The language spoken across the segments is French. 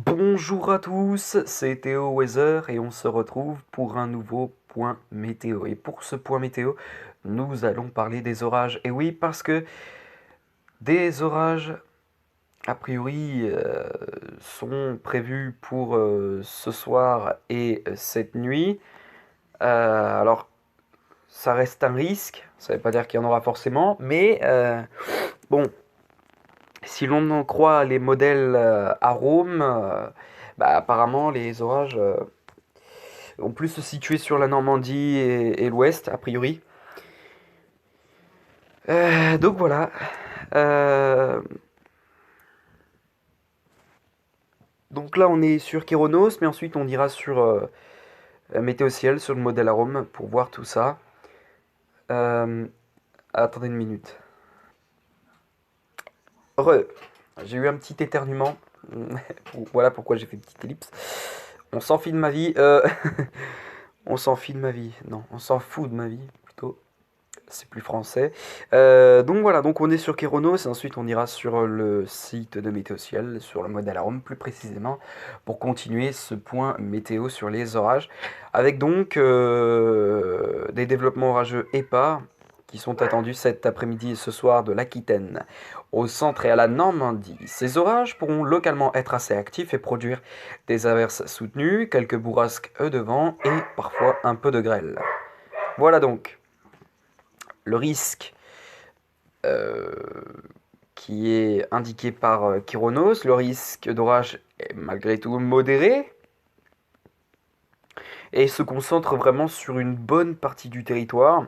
Bonjour à tous, c'est Théo Weather et on se retrouve pour un nouveau point météo. Et pour ce point météo, nous allons parler des orages. Et oui, parce que des orages, a priori, sont prévus pour ce soir et cette nuit. Alors, ça reste un risque, ça ne veut pas dire qu'il y en aura forcément, mais bon, si l'on en croit les modèles Arome, apparemment les orages vont plus se situer sur la Normandie et l'Ouest, a priori. Donc voilà. Euh, donc là, on est sur Kéronos, mais ensuite on ira sur Météo Ciel, sur le modèle Arome, pour voir tout ça. Euh, Attendez une minute. Re, j'ai eu un petit éternuement. Voilà pourquoi j'ai fait une petite ellipse. On s'en fout de ma vie. On s'en fout de ma vie. Non, on s'en fout de ma vie, plutôt. C'est plus français. Donc voilà, donc on est sur Kéronos et ensuite on ira sur le site de Météo Ciel, sur le modèle Arome plus précisément, pour continuer ce point météo sur les orages, avec donc des développements orageux épars qui sont attendus cet après-midi et ce soir de l'Aquitaine au centre et à la Normandie. Ces orages pourront localement être assez actifs et produire des averses soutenues, quelques bourrasques de vent et parfois un peu de grêle. Voilà donc le risque euh, qui est indiqué par Kyronos. Le risque d'orage est malgré tout modéré et se concentre vraiment sur une bonne partie du territoire.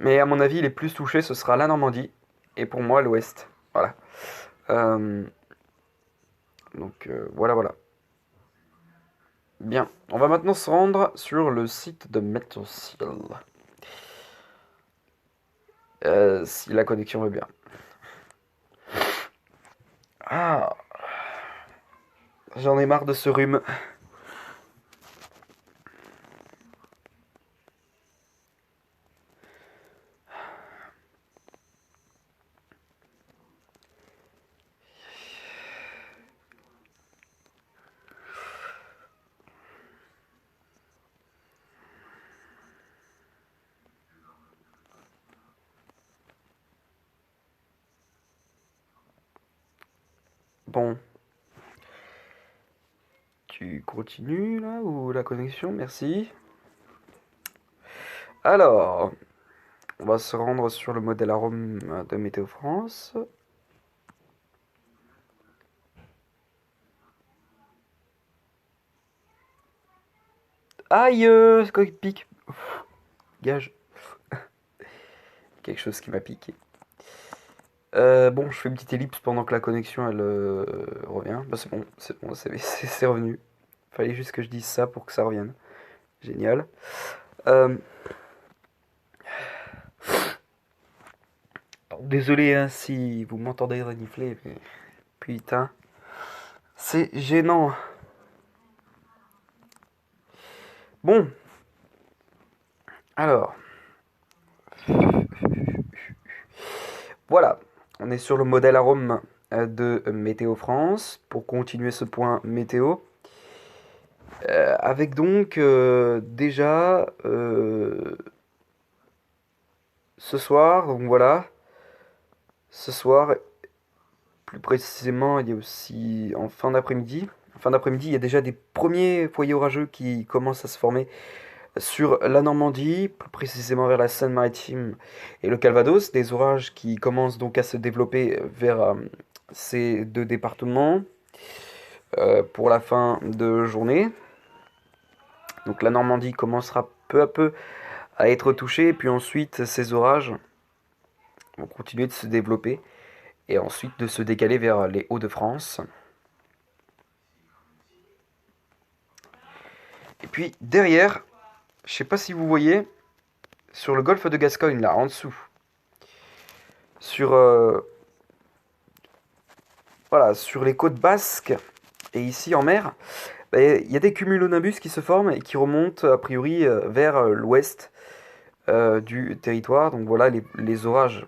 Mais à mon avis, les plus touchés, ce sera la Normandie et pour moi l'Ouest. Voilà. Euh, voilà, voilà. Bien, on va maintenant se rendre sur le site de Météociel. Si la connexion veut bien. Ah, j'en ai marre de ce rhume. Bon, tu continues là ou la connexion? Merci. Alors, on va se rendre sur le modèle arôme de Météo France. Aïe, c'est quoi qui pique? Gage. Quelque chose qui m'a piqué. Bon, je fais une petite ellipse pendant que la connexion elle revient. Bah, c'est bon, c'est revenu. Fallait juste que je dise ça pour que ça revienne. Génial. Euh, Désolé hein, si vous m'entendez renifler, mais putain, c'est gênant. Bon, alors, voilà, on est sur le modèle arôme de Météo France pour continuer ce point météo. Avec donc déjà ce soir, donc voilà, ce soir, plus précisément, il y a aussi en fin d'après-midi. En fin d'après-midi, il y a déjà des premiers foyers orageux qui commencent à se former sur la Normandie, plus précisément vers la Seine-Maritime et le Calvados. Des orages qui commencent donc à se développer vers ces deux départements pour la fin de journée. Donc la Normandie commencera peu à peu à être touchée, et puis ensuite ces orages vont continuer de se développer et ensuite de se décaler vers les Hauts-de-France. Et puis derrière, je sais pas si vous voyez, sur le golfe de Gascogne, là en dessous, sur, voilà, sur les côtes basques et ici en mer, il y a des cumulonimbus qui se forment et qui remontent a priori vers l'ouest du territoire. Donc voilà les orages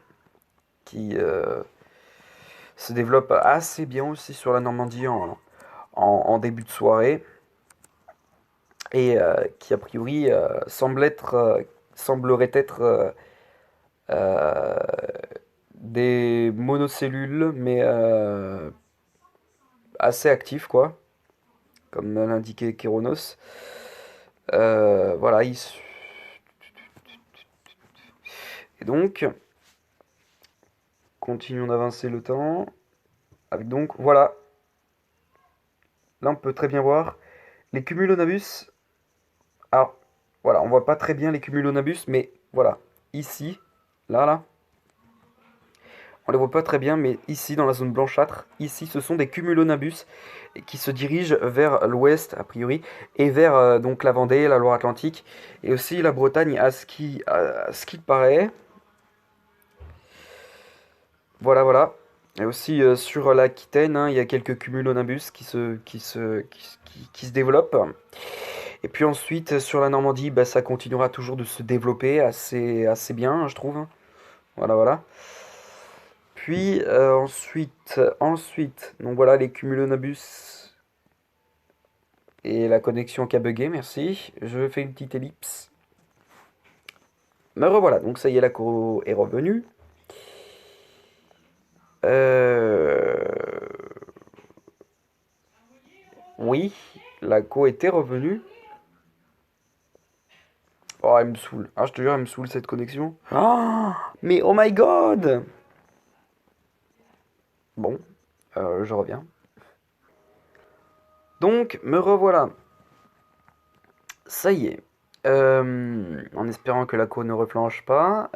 qui se développent assez bien aussi sur la Normandie en début de soirée. Et qui a priori semblerait être euh, des monocellules, mais assez actifs, quoi, comme l'indiquait Kéronos. Voilà, et donc, continuons d'avancer le temps. Avec donc, voilà, là on peut très bien voir les cumulonabus. Alors, voilà, on voit pas très bien les cumulonabus, mais voilà, ici, là, on les voit pas très bien, mais ici, dans la zone blanchâtre, ici, ce sont des cumulonabus qui se dirigent vers l'ouest, a priori, et vers donc la Vendée, la Loire-Atlantique, et aussi la Bretagne, à ce qu'il paraît. Voilà, voilà. Et aussi sur l'Aquitaine, hein, il y a quelques cumulonimbus qui se développent. Et puis ensuite, sur la Normandie, bah, ça continuera toujours de se développer assez bien, je trouve. Voilà, voilà. Puis ensuite, donc voilà les cumulonimbus et la connexion qui a bugué, merci. Je fais une petite ellipse. Me revoilà, donc ça y est, la co est revenue. Euh... Oui, la co était revenue. Oh, elle me saoule. Ah, je te jure, elle me saoule cette connexion. Ah, mais oh my god! Bon, je reviens. Donc, me revoilà. Ça y est. En espérant que la co ne reflanche pas.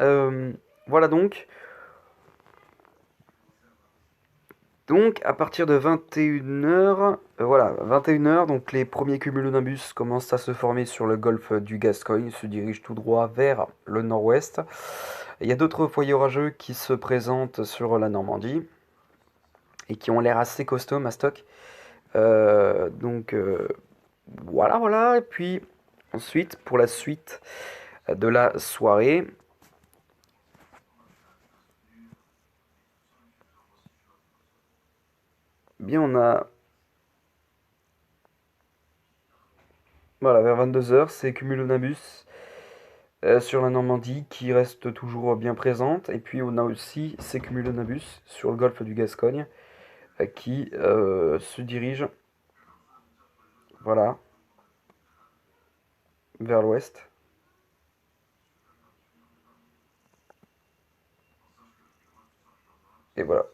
Voilà donc. Donc, à partir de 21h, voilà, 21h, donc les premiers cumulonimbus commencent à se former sur le golfe du Gascogne, se dirigent tout droit vers le nord-ouest. Il y a d'autres foyers orageux qui se présentent sur la Normandie et qui ont l'air assez costauds, mastoc. Donc, voilà, voilà. Et puis, ensuite, pour la suite de la soirée, bien, on a, voilà, vers 22h, c'est cumulonimbus sur la Normandie qui reste toujours bien présente. Et puis on a aussi ces cumulonimbus sur le golfe du Gascogne qui se dirigent, voilà, vers l'ouest. Et voilà.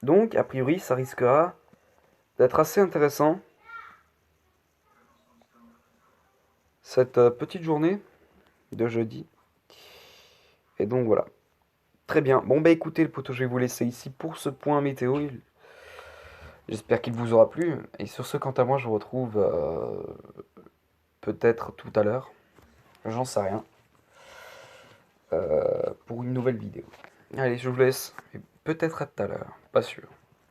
Donc, a priori, ça risquera d'être assez intéressant cette petite journée de jeudi. Et donc voilà. Très bien. Bon bah écoutez le poteau, je vais vous laisser ici pour ce point météo. J'espère qu'il vous aura plu. Et sur ce, quant à moi, je vous retrouve peut-être tout à l'heure. J'en sais rien. Pour une nouvelle vidéo. Allez, je vous laisse. Et peut-être à tout à l'heure. Pas sûr.